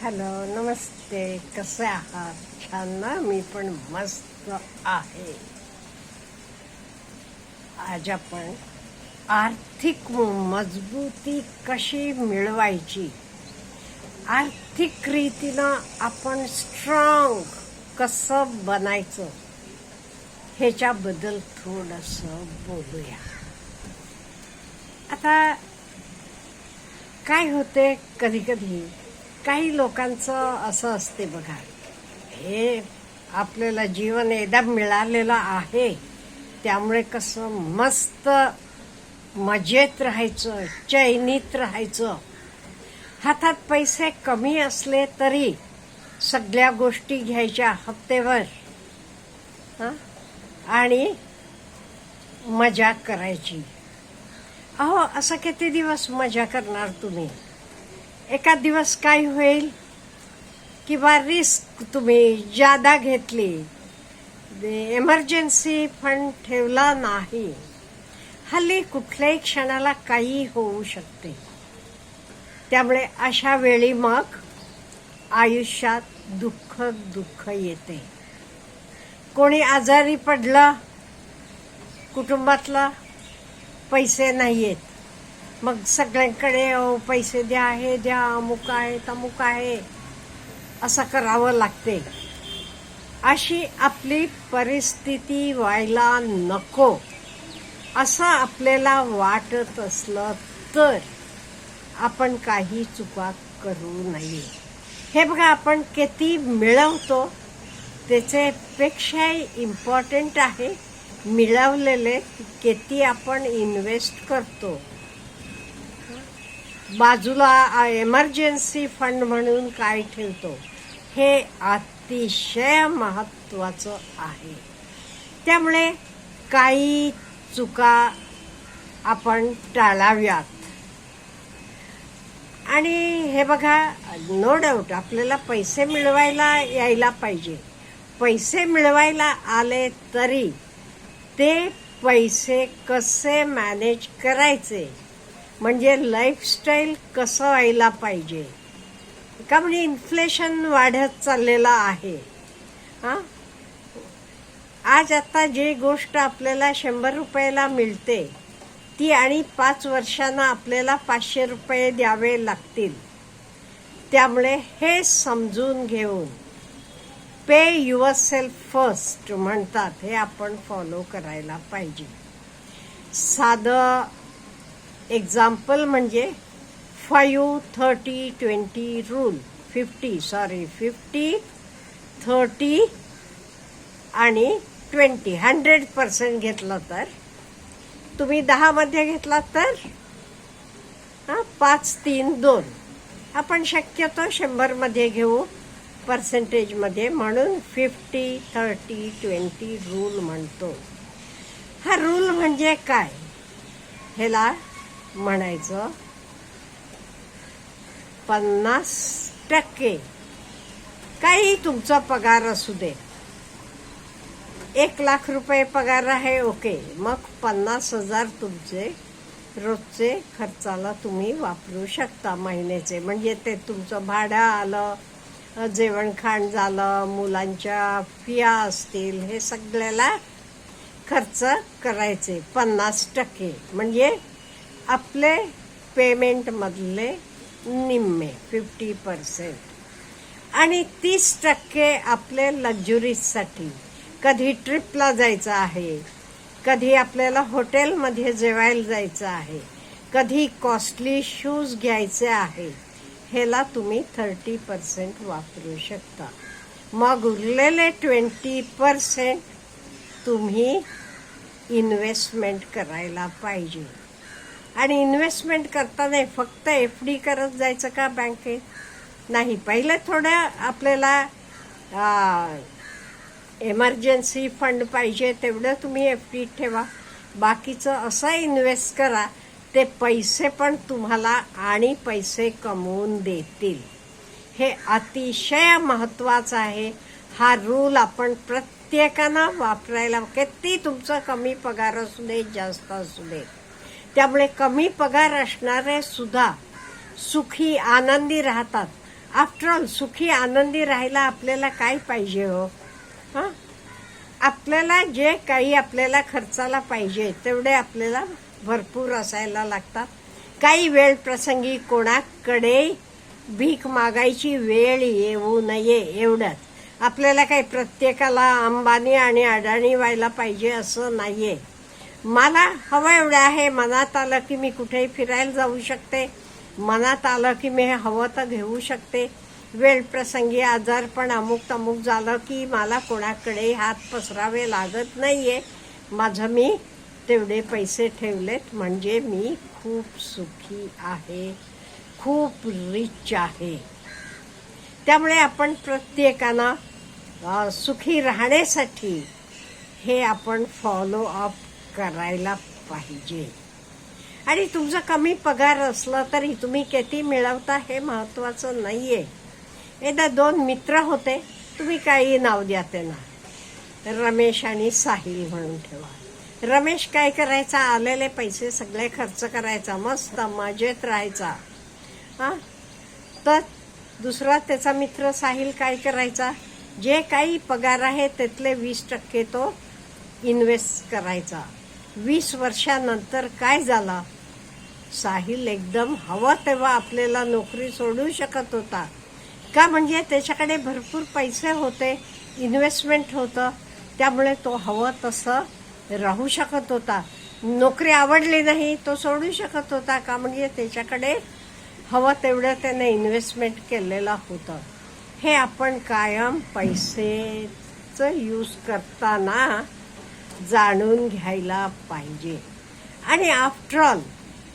Hello, नमस्ते. कसे आहात? छान ना? मी पण मस्त आहे. आज आपण आर्थिक मजबूती कशी मिळवायची, आर्थिक रीतीनं आपण स्ट्रॉंग कसं बनायचं ह्याच्याबद्दल थोडंसं बोलूया. आता काय होते, कधी कधी काही लोकांचं असं असते बघा, हे आपल्याला जीवन एकदा मिळालेलं आहे, त्यामुळे कसं मस्त मजेत राहायचं, चैनीत राहायचं. हातात पैसे कमी असले तरी सगळ्या गोष्टी घ्यायच्या हप्तेवर आणि मजा करायची. अहो, असं किती दिवस मजा करणार तुम्ही? एका दिवस काय होईल, किंवा रिस्क तुम्ही जादा घेतली, एमर्जन्सी फंड ठेवला नाही. हल्ली कुठल्याही क्षणाला काही होऊ शकते. त्यामुळे अशा वेळी मग आयुष्यात दुःख येते. कोणी आजारी पडलं, कुटुंबातलं पैसे नाहीयेत, मग सगळ्यांकडे पैसे द्या, हे द्या, अमुक आहे तमुक आहे, असं करावं लागते. अशी आपली परिस्थिती व्हायला नको असं आपल्याला वाटत असलं तर आपण काही चुका करू नये. हे बघा, आपण किती मिळवतो त्याच्यापेक्षाही इम्पॉर्टंट आहे मिळवलेले किती आपण इन्व्हेस्ट करतो. बाजूला एमर्जन्सी फंड म्हणून काय ठेवतो, हे अतिशय महत्त्वाचं आहे. त्यामुळे काही चुका आपण टाळाव्यात. आणि हे बघा, नो डाऊट आपल्याला पैसे मिळवायला यायला पाहिजे. पैसे मिळवायला आले तरी ते पैसे कसे मॅनेज करायचे, म्हणजे लाईफस्टाईल कसं व्हायला पाहिजे. का म्हणजे इन्फ्लेशन वाढत चाललेलं आहे. आज आता जी गोष्ट आपल्याला 100 रुपयाला मिळते ती आणि 5 वर्षांना आपल्याला 500 रुपये द्यावे लागतील. त्यामुळे हे समजून घेऊन पे युअर सेल्फ फर्स्ट म्हणतात, हे आपण फॉलो करायला पाहिजे. साधं एक्झाम्पल म्हणजे 5-30-20 रूल. 50 30 आणि 20 100% घेतलं तर, तुम्ही 10 मध्ये घेतला तर 5-3-2. आपण शक्यतो 100 मध्ये घेऊ पर्सेंटेज मध्ये, म्हणून 50-30-20 रूल म्हणतो. हा रूल म्हणजे काय, ह्याला म्हणायचं 50%. काही तुमचा पगार असू दे, 1 लाख रुपये पगार आहे, ओके, मग 50,000 तुमचे रोजचे खर्चाला तुम्ही वापरू शकता महिन्याचे. म्हणजे ते तुमचं भाडं आलं, जेवण खाण झालं, मुलांच्या फिया असतील, हे सगळ्याला खर्च करायचे 50%. म्हणजे आपले पेमेंट मधले निम्मे 50%. आणि 30% आपले लक्झुरीसाठी, कधी ट्रिपला जायचं आहे, कधी आपल्याला हॉटेलमध्ये जेवायला जायचं आहे, कधी कॉस्टली शूज घ्यायचे आहे, ह्याला तुम्ही 30% वापरू शकता. मग उरलेले 20% तुम्ही इन्व्हेस्टमेंट करायला पाहिजे. आणि इन्व्हेस्टमेंट करताना फक्त FD करत जायचं का बँकेत? नाही. पहिले थोडं आपल्याला एमर्जन्सी फंड पाहिजे तेवढं तुम्ही FD ठेवा. बाकीचं असं इन्व्हेस्ट करा, ते पैसे पण तुम्हाला आणि पैसे कमवून देतील. हे अतिशय महत्त्वाचं आहे. हा रूल आपण प्रत्येकानं वापरायला, किती तुमचा कमी पगार असू दे, जास्त असू दे. त्यामुळे कमी पगार असणारे सुद्धा सुखी आनंदी राहतात. आफ्टर ऑल सुखी आनंदी राहायला आपल्याला काय पाहिजे हो? हं? आपल्याला जे काही आपल्याला खर्चाला पाहिजे तेवढे आपल्याला भरपूर असायला लागतात. काही वेळ प्रसंगी कोणाकडे भीक मागायची वेळ येऊ नये एवढंच. आपल्याला काही प्रत्येकाला अंबानी आणि अडाणी व्हायला पाहिजे असं नाहीये. मला हवं एवढं आहे, मनात आलं की मी कुठेही फिरायला जाऊ शकते, मनात आलं की मी हवं तर घेऊ शकते. वेळ प्रसंगी आजारपण अमुक अमुक झालं की मला कोणाकडे हात पसरावे लागत नाहीये. माझं मी तेवढे पैसे ठेवलेत म्हणजे मी खूप सुखी आहे, खूप रिच आहे. त्यामुळे आपण प्रत्येकानं सुखी राहण्यासाठी हे आपण फॉलो अप करायला पाहिजे. आणि तुमचा कमी पगार असला तरी तुम्ही किती मिळवता हे महत्वाचं नाहीये. एकदा 2 मित्र होते, तुम्ही काही नाव द्या त्यांना, रमेश आणि साहिल म्हणून ठेवा. रमेश काय करायचा, आलेले पैसे सगळे खर्च करायचा, मस्त मजेत राहायचा. तर दुसरा त्याचा मित्र साहिल काय करायचा, जे काही पगार आहे त्यातले 20% तो इन्व्हेस्ट करायचा. 20 वर्षानंतर काय झालं, साहिल एकदम हवं तेव्हा आपल्याला नोकरी सोडू शकत होता. का, म्हणजे त्याच्याकडे भरपूर पैसे होते, इन्व्हेस्टमेंट होतं, त्यामुळे तो हवं तसं राहू शकत होता. नोकरी आवडली नाही तो सोडू शकत होता. का, म्हणजे त्याच्याकडे हवं तेवढं त्याने इन्व्हेस्टमेंट केलेलं होतं. हे आपण कायम पैसेचं यूज करताना जाणून घ्यायला पाहिजे. आणि आफ्टर ऑल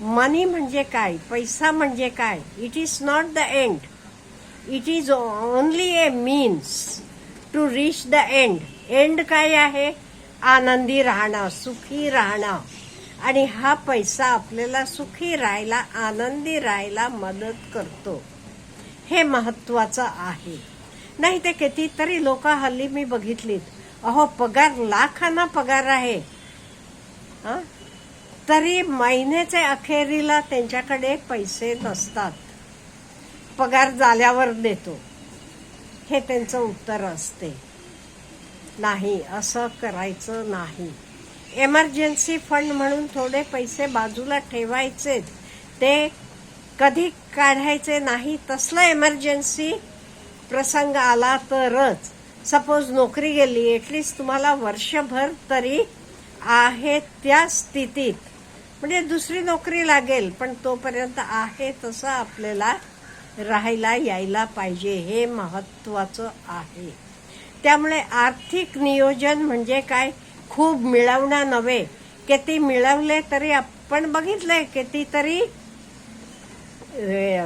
मनी म्हणजे काय, पैसा म्हणजे काय, it is not the end, it is only a means to reach the end. End काय आहे, आनंदी राहणं, सुखी राहणं. आणि हा पैसा आपल्याला सुखी राहायला, आनंदी राहायला मदत करतो. हे महत्वाचं आहे. नाही ते कितीतरी लोक हल्ली मी बघितलीत, अहो पगार लाखांना पगार आहे, तरी महिन्याच्या अखेरीला त्यांच्याकडे पैसे नसतात. पगार झाल्यावर देतो हे त्यांचं उत्तर असते. नाही, असं करायचं नाही. एमर्जन्सी फंड म्हणून थोडे पैसे बाजूला ठेवायचे, ते कधी काढायचे नाही. तसलं एमर्जन्सी प्रसंग आला तरच. सपोज नोकरी गेली, एटलीस्ट तुम्हाला वर्षभर तरी आहे त्या स्थितीत, म्हणजे दुसरी नोकरी लागेल पण तोपर्यंत आहे तसं आपल्याला राहायला यायला पाहिजे. हे महत्वाचं आहे. त्यामुळे आर्थिक नियोजन म्हणजे काय, खूप मिळवणं नव्हे. किती मिळवले तरी आपण बघितलंय, कितीतरी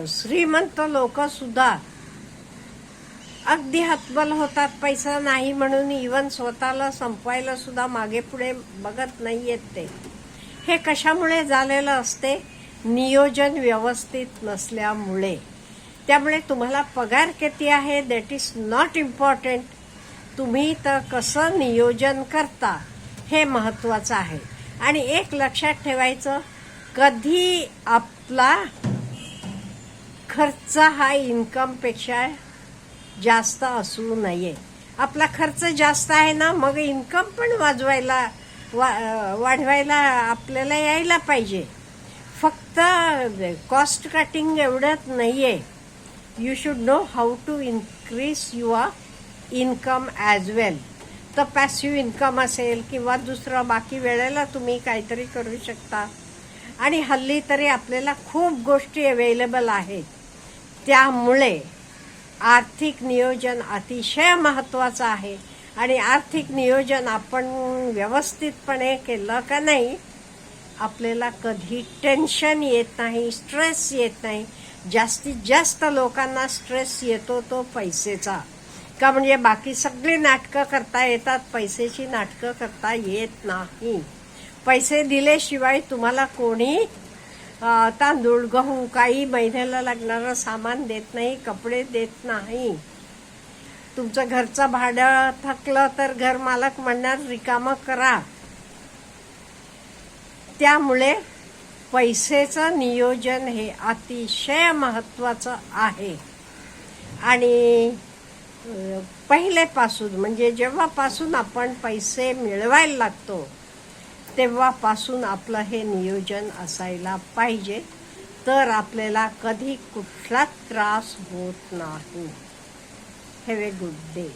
श्रीमंत लोक सुद्धा अगदी हतबल होतात पैसा नाही म्हणून. इवन स्वतःला संपवायला सुद्धा मागे पुढे बघत नाहीयेत ते. हे कशामुळे झालेलं असते, नियोजन व्यवस्थित नसल्यामुळे. त्यामुळे तुम्हाला पगार किती आहे दॅट इज नॉट इम्पॉर्टंट, तुम्ही तर कसं नियोजन करता हे महत्वाचं आहे. आणि एक लक्षात ठेवायचं, कधी आपला खर्च हा इन्कमपेक्षा जास्त असू नये. आपला खर्च जास्त आहे ना, मग इन्कम पण वाढवायला आपल्याला यायला पाहिजे. फक्त कॉस्ट कटिंग एवढंच नाहीये. You should know how to increase your income as well. तर पॅसिव्ह इन्कम असेल किंवा दुसरं बाकी वेळेला तुम्ही काहीतरी करू शकता. आणि हल्ली तरी आपल्याला खूप गोष्टी अवेलेबल आहेत. त्यामुळे आर्थिक नियोजन अतिशय महत्वाचं आहे. आणि आर्थिक नियोजन आपण व्यवस्थितपणे केलं का नाही, आपल्याला कधी टेन्शन येत नाही, स्ट्रेस येत नाही. जास्तीत जास्त लोकांना स्ट्रेस येतो तो पैसेचा. का, म्हणजे बाकी सगळी नाटकं करता येतात, पैशाची नाटकं करता येत नाही. पैसे दिल्याशिवाय तुम्हाला कोणी तांदूळ, गहू, काही महिन्याला लागणारं सामान देत नाही, कपडे देत नाही. तुमचं घरचं भाडं थकलं तर घर मालक म्हणणार रिकामं करा. त्यामुळे पैसेचं नियोजन हे अतिशय महत्वाचं आहे. आणि पहिलेपासून म्हणजे जेव्हापासून आपण पैसे मिळवायला लागतो तेव्हापासून आपलं हे नियोजन असायला पाहिजे, तर आपल्याला कधी कुठलाच त्रास होत नाही. Have a good day.